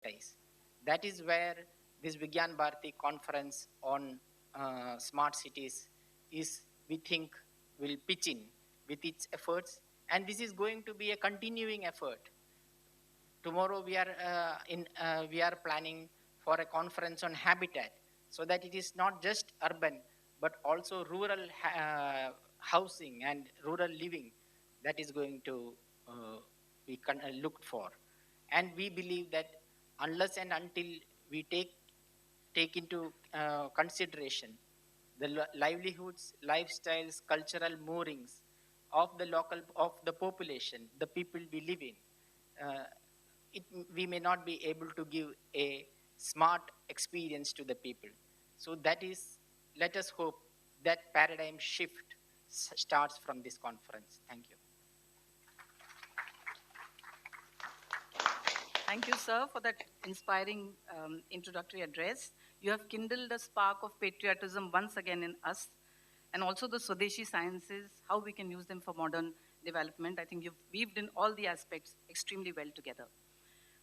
prioritize. That is where this Vigyan Bharati conference on smart cities is, we think, will pitch in with its efforts. And this is going to be a continuing effort. Tomorrow we are planning for a conference on habitat, so that it is not just urban but also rural housing and rural living that is going to looked for. And we believe that unless and until we take into consideration the livelihoods, lifestyles, cultural moorings of the local, of the population, the people we live in, uh, it, we may not be able to give a smart experience to the people. So that is, let us hope that paradigm shift starts from this conference. Thank you. Thank you, sir, for that inspiring introductory address. You have kindled a spark of patriotism once again in us, and also the Swadeshi sciences, how we can use them for modern development. I think you've weaved in all the aspects extremely well together.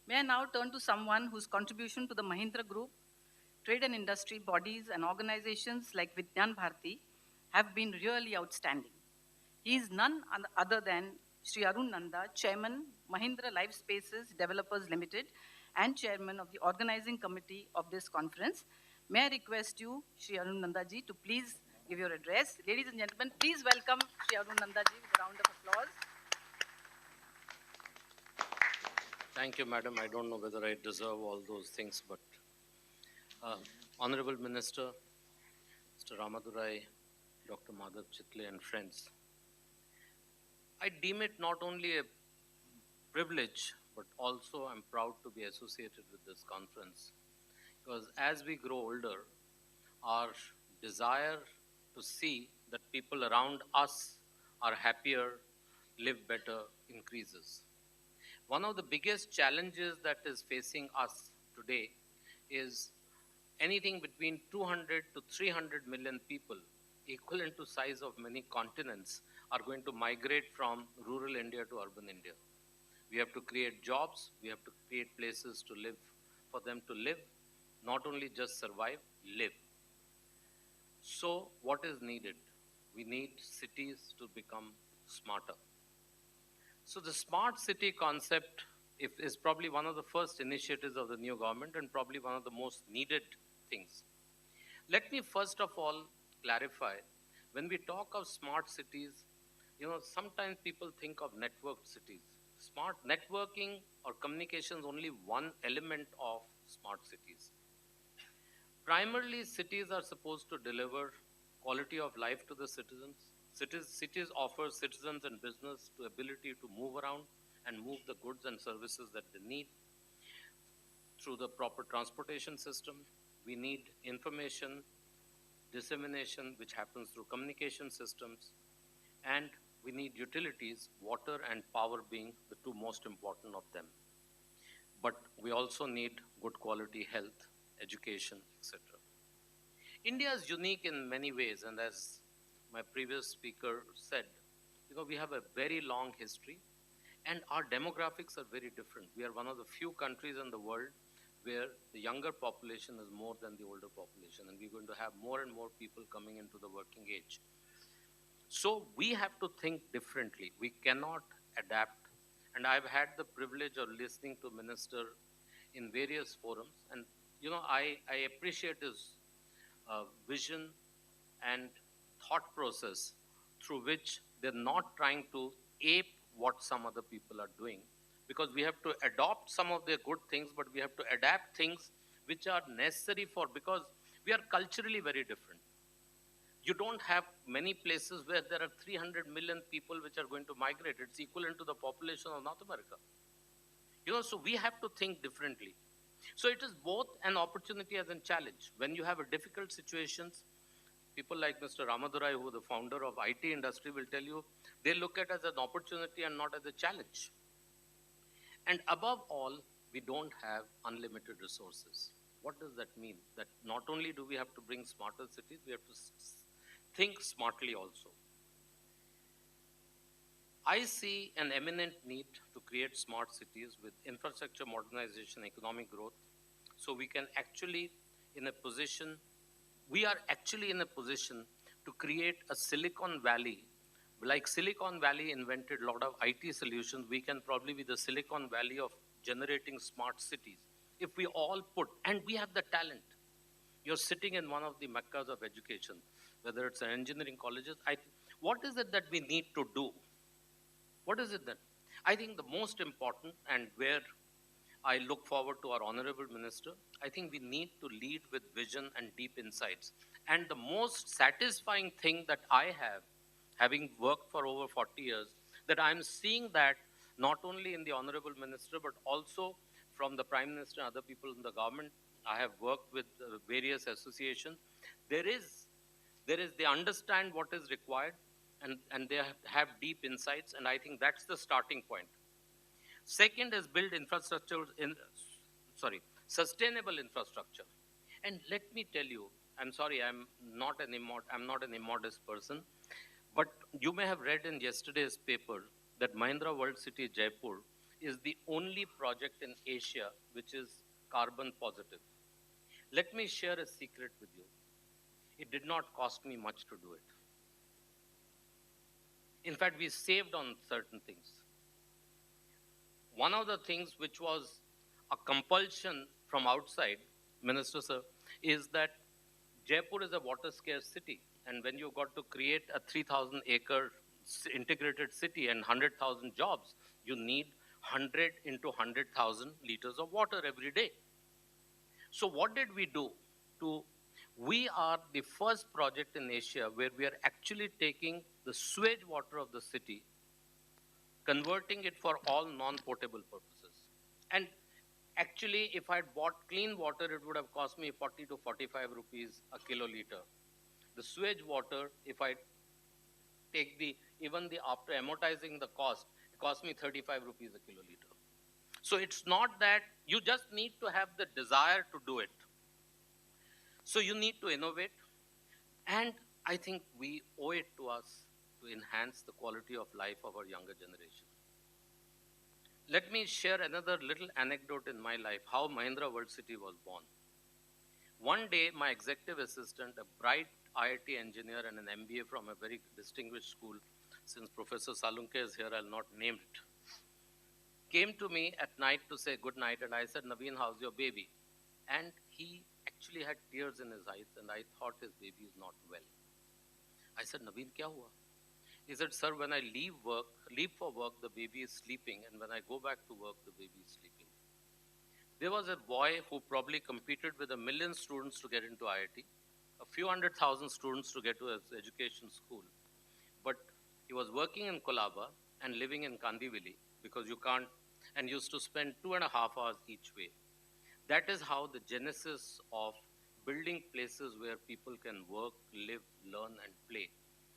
May I now turn to someone whose contribution to the Mahindra Group, trade and industry bodies and organizations like Vigyan Bharati have been really outstanding. He is none other than Sri Arun Nanda, Chairman, Mahindra Life Spaces Developers Limited, and Chairman of the Organizing Committee of this conference. May I request you, Sri Arun Nanda ji, to please give your address. Ladies and gentlemen, please welcome Sri Arun Nanda ji with a round of applause. Thank you, madam. I don't know whether I deserve all those things, but Honorable Minister, Mr. Ramadurai, Dr. Madhav Chitle, and friends, I deem it not only a privilege, but also I'm proud to be associated with this conference, because as we grow older, our desire to see that people around us are happier, live better, increases. One of the biggest challenges that is facing us today is anything between 200 to 300 million people, equivalent to size of many continents, are going to migrate from rural India to urban India. We have to create jobs, we have to create places to live, for them to live, not only just survive, live. So what is needed? We need cities to become smarter. So the smart city concept is probably one of the first initiatives of the new government and probably one of the most needed things. Let me first of all clarify, when we talk of smart cities, sometimes people think of networked cities. Smart networking or communication is only one element of smart cities. Primarily, cities are supposed to deliver quality of life to the citizens. Cities offer citizens and business the ability to move around and move the goods and services that they need through the proper transportation system. We need information dissemination, which happens through communication systems, and we need utilities, water and power being the two most important of them. But we also need good quality health, education, etc. India is unique in many ways, and as my previous speaker said, we have a very long history and our demographics are very different. We are one of the few countries in the world where the younger population is more than the older population, and we're going to have more and more people coming into the working age. So we have to think differently. We cannot adapt. And I've had the privilege of listening to Minister in various forums, and I appreciate his vision and thought process through which they're not trying to ape what some other people are doing, because we have to adopt some of their good things, but we have to adapt things which are necessary because we are culturally very different. You don't have many places where there are 300 million people which are going to migrate. It's equivalent to the population of North America. So we have to think differently. So it is both an opportunity as a challenge. When you have a difficult situations, people like Mr. Ramadurai, who is the founder of IT industry, will tell you they look at it as an opportunity and not as a challenge. And above all, we don't have unlimited resources. What does that mean? That not only do we have to bring smarter cities, we have to think smartly also. I see an eminent need to create smart cities with infrastructure modernization, economic growth, so we can actually in a position, we are actually in a position to create a Silicon Valley. Like Silicon Valley invented a lot of IT solutions, we can probably be the Silicon Valley of generating smart cities. If we all put, and we have the talent. You're sitting in one of the meccas of education, whether it's an engineering colleges. What is it that we need to do? What is it then? I think the most important, and where I look forward to our honorable minister, I think we need to lead with vision and deep insights. And the most satisfying thing that I have, having worked for over 40 years, that I'm seeing that not only in the honorable minister, but also from the prime minister and other people in the government. I have worked with various associations. They understand what is required, and they have deep insights, and I think that's the starting point. Second is build infrastructure sustainable infrastructure. And let me tell you, I'm sorry, I'm not an immodest person, but you may have read in yesterday's paper that Mahindra World City Jaipur is the only project in Asia which is carbon positive. Let me share a secret with you. It did not cost me much to do it. In fact, we saved on certain things. One of the things which was a compulsion from outside, Minister Sir, is that Jaipur is a water scarce city. And when you got to create a 3,000 acre integrated city and 100,000 jobs, you need 100 into 100,000 liters of water every day. So what did we do? We are the first project in Asia where we are actually taking the sewage water of the city, converting it for all non-potable purposes. And actually, if I had bought clean water, it would have cost me 40 to 45 rupees a kiloliter. The sewage water, if I take after amortizing the cost, it cost me 35 rupees a kiloliter. So it's not that, you just need to have the desire to do it. So you need to innovate, and I think we owe it to us to enhance the quality of life of our younger generation. Let me share another little anecdote in my life, how Mahindra World City was born. One day, my executive assistant, a bright IIT engineer and an MBA from a very distinguished school, since Professor Salunke is here, I'll not name it, came to me at night to say good night, and I said, Naveen, how's your baby? And he actually had tears in his eyes, and I thought his baby is not well. I said, Naveen, kya hua? He said, sir, when I leave for work, the baby is sleeping, and when I go back to work, the baby is sleeping. There was a boy who probably competed with 1 million students to get into IIT, a few 100,000 students to get to his education school. But he was working in Kolaba and living in Kandivali, because you can't, and used to spend 2.5 hours each way. That is how the genesis of building places where people can work, live, learn, and play.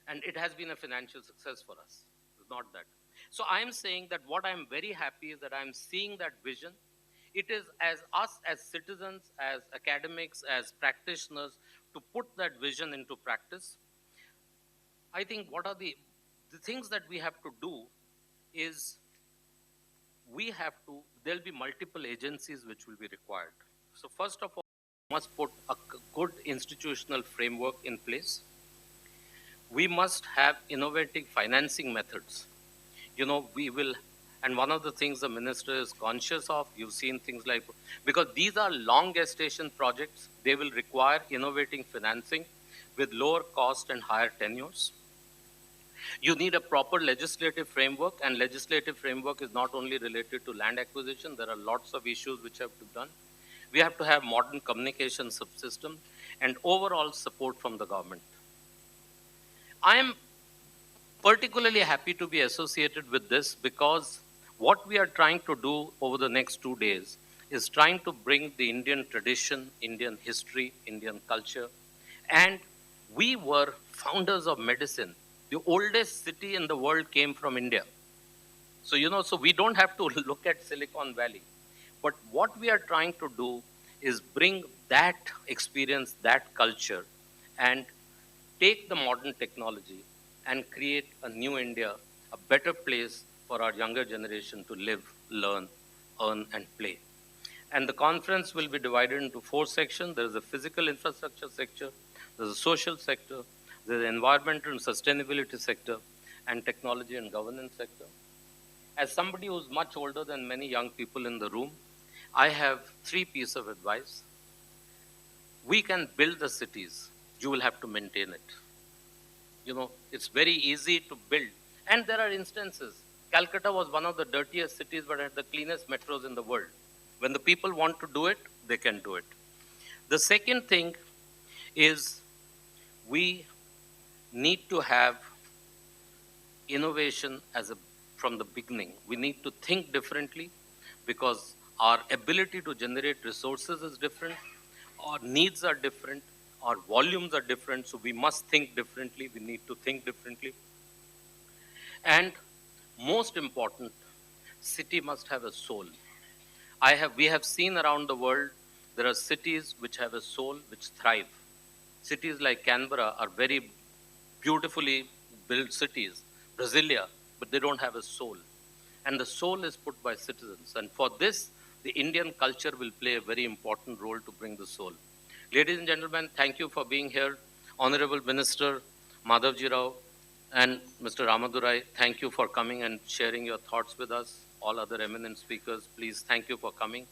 And it has been a financial success for us. It's not that. So I'm saying that what I'm very happy is that I'm seeing that vision. It is as us, as citizens, as academics, as practitioners, to put that vision into practice. I think what are the things that we have to do is, there'll be multiple agencies which will be required. So first of all, we must put a good institutional framework in place. We must have innovative financing methods. And one of the things the minister is conscious of, you've seen things like, because these are long gestation projects, they will require innovating financing with lower cost and higher tenures. You need a proper legislative framework, and legislative framework is not only related to land acquisition, there are lots of issues which have to be done. We have to have modern communication subsystem and overall support from the government. I am particularly happy to be associated with this, because what we are trying to do over the next 2 days is trying to bring the Indian tradition, Indian history, Indian culture. And we were founders of medicine. The oldest city in the world came from India. So, so we don't have to look at Silicon Valley. But what we are trying to do is bring that experience, that culture, and take the modern technology and create a new India a better place for our younger generation to live, learn, earn, and play. And the conference will be divided into 4 sections. There is a physical infrastructure sector, there's a social sector, there's an environmental and sustainability sector, and technology and governance sector. As somebody who's much older than many young people in the room, I have 3 pieces of advice. We can build the cities, you will have to maintain it. You know, it's very easy to build. And there are instances. Calcutta was one of the dirtiest cities, but had the cleanest metros in the world. When the people want to do it, they can do it. The second thing is we need to have innovation from the beginning. We need to think differently because our ability to generate resources is different, our needs are different, our volumes are different, so we must think differently, we need to think differently. And most important, city must have a soul. We have seen around the world, there are cities which have a soul, which thrive. Cities like Canberra are very beautifully built cities, Brasilia, but they don't have a soul. And the soul is put by citizens. And for this, the Indian culture will play a very important role to bring the soul. Ladies and gentlemen, thank you for being here. Honorable Minister Madhavji Rao and Mr. Ramadurai, thank you for coming and sharing your thoughts with us. All other eminent speakers, please thank you for coming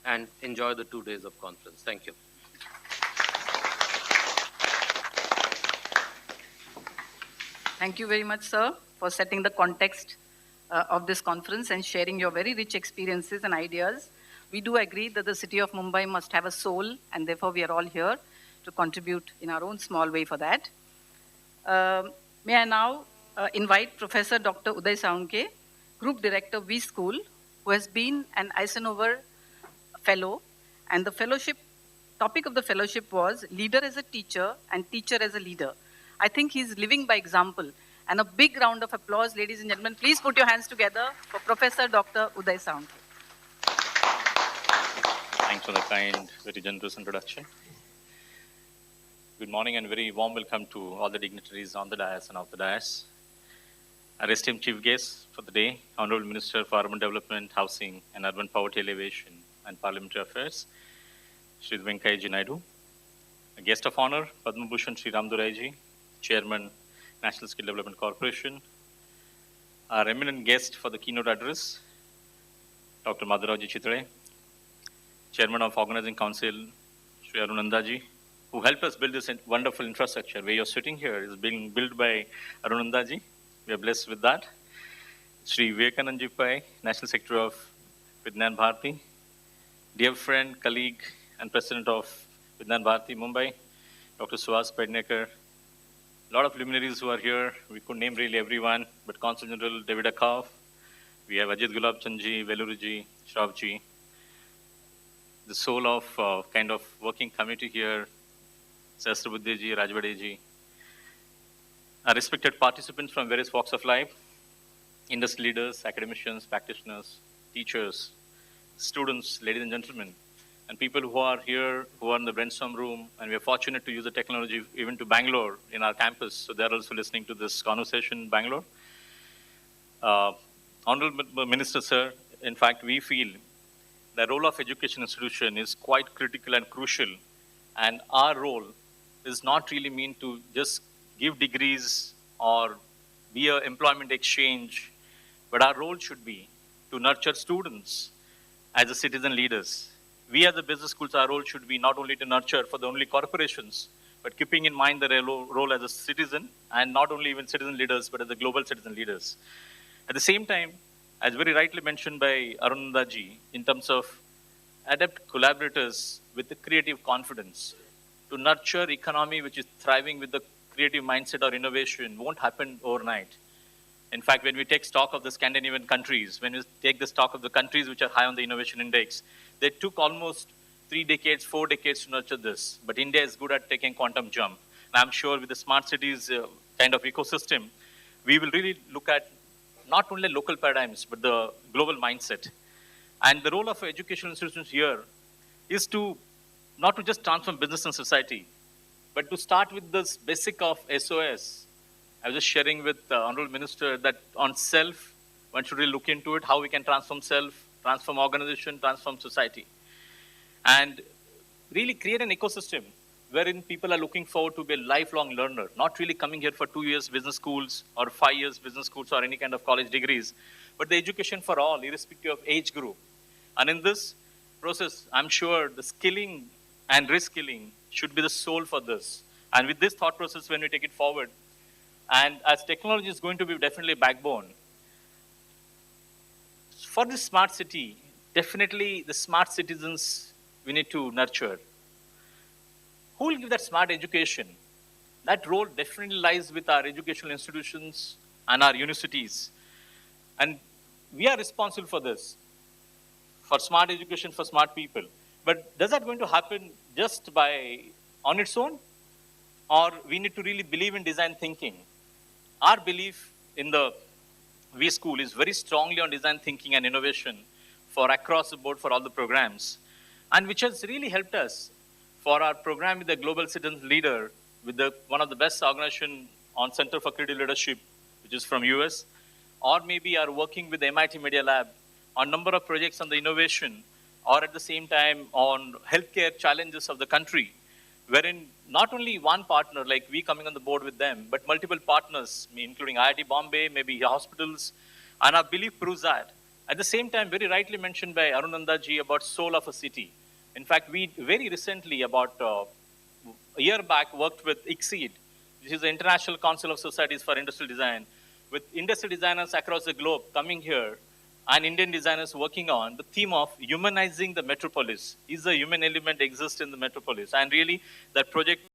and enjoy the 2 days of conference. Thank you. Thank you very much, sir, for setting the context of this conference and sharing your very rich experiences and ideas. We do agree that the city of Mumbai must have a soul, and therefore we are all here to contribute in our own small way for that. May I now invite Professor Dr. Uday Saunke, Group Director, V School, who has been an Eisenhower Fellow, and the fellowship, topic of the fellowship was Leader as a Teacher and Teacher as a Leader. I think he's living by example. And a big round of applause, ladies and gentlemen. Please put your hands together for Professor Dr. Uday Saunke. Thanks for the kind, very generous introduction. Good morning and very warm welcome to all the dignitaries on the dais and off the dais. Our esteemed chief guest for the day, Honorable Minister for Urban Development, Housing and Urban Poverty Alleviation and Parliamentary Affairs, Shri Venkaiah Naidu. A guest of honor, Padma Bhushan Shri Ramaduraiji, Chairman, National Skill Development Corporation. Our eminent guest for the keynote address, Dr. Madhurji Chitre, Chairman of Organizing Council, Shri Arunandaji, who helped us build this wonderful infrastructure. Where you're sitting here is being built by Arunandaji. We are blessed with that. Shri Vivekanandaji Pai, National Secretary of Vignan Bharati, dear friend, colleague, and President of Vignan Bharati Mumbai, Dr. Suhas Pednekar. A lot of luminaries who are here. We could name really everyone, but Consul General David Akaf. We have Ajit Gulabchandji, Veluruji, Shravji. The soul of kind of working committee here, Sahasrabuddheji, Rajbadeji. Our respected participants from various walks of life, industry leaders, academicians, practitioners, teachers, students, ladies and gentlemen, and people who are here, who are in the brainstorm room, and we are fortunate to use the technology even to Bangalore in our campus, so they're also listening to this conversation in Bangalore. Honorable Minister, sir, in fact, we feel the role of education institution is quite critical and crucial, and our role is not really mean to just give degrees or be an employment exchange, but our role should be to nurture students as a citizen leaders. We as the business schools, our role should be not only to nurture for the only corporations, but keeping in mind the role as a citizen, and not only even citizen leaders, but as the global citizen leaders. At the same time, as very rightly mentioned by Arundaji, in terms of adapt collaborators with the creative confidence, to nurture economy which is thriving with the creative mindset or innovation won't happen overnight. In fact, when we take stock of the Scandinavian countries, when we take the stock of the countries which are high on the innovation index, they took almost 3 decades, 4 decades to nurture this. But India is good at taking quantum jump. And I'm sure with the smart cities kind of ecosystem, we will really look at not only local paradigms, but the global mindset. And the role of educational institutions here is to not to just transform business and society, but to start with this basic of SOS, I was just sharing with the Honorable Minister that on self, one should really look into it, how we can transform self, transform organization, transform society. And really create an ecosystem wherein people are looking forward to be a lifelong learner, not really coming here for 2 years business schools or 5 years business schools or any kind of college degrees, but the education for all, irrespective of age group. And in this process, I'm sure the skilling and reskilling should be the soul for this. And with this thought process, when we take it forward, and as technology is going to be definitely a backbone, for this smart city, definitely the smart citizens we need to nurture. Who will give that smart education? That role definitely lies with our educational institutions and our universities. And we are responsible for this, for smart education, for smart people. But does that going to happen just by on its own? Or we need to really believe in design thinking? Our belief in the V School is very strongly on design thinking and innovation for across the board for all the programs, and which has really helped us for our program with the Global Citizen Leader, with the one of the best organization on Center for Creative Leadership, which is from US, or maybe are working with the MIT Media Lab on number of projects on the innovation, or at the same time on healthcare challenges of the country, wherein not only one partner, like we coming on the board with them, but multiple partners, including IIT Bombay, maybe hospitals, and our belief proves that. At the same time, very rightly mentioned by Arunanda ji about soul of a city. In fact, we very recently, about a year back, worked with ICSID, which is the International Council of Societies for Industrial Design, with industrial designers across the globe coming here and Indian designers working on the theme of humanizing the metropolis. Is the human element exist in the metropolis? And really, that project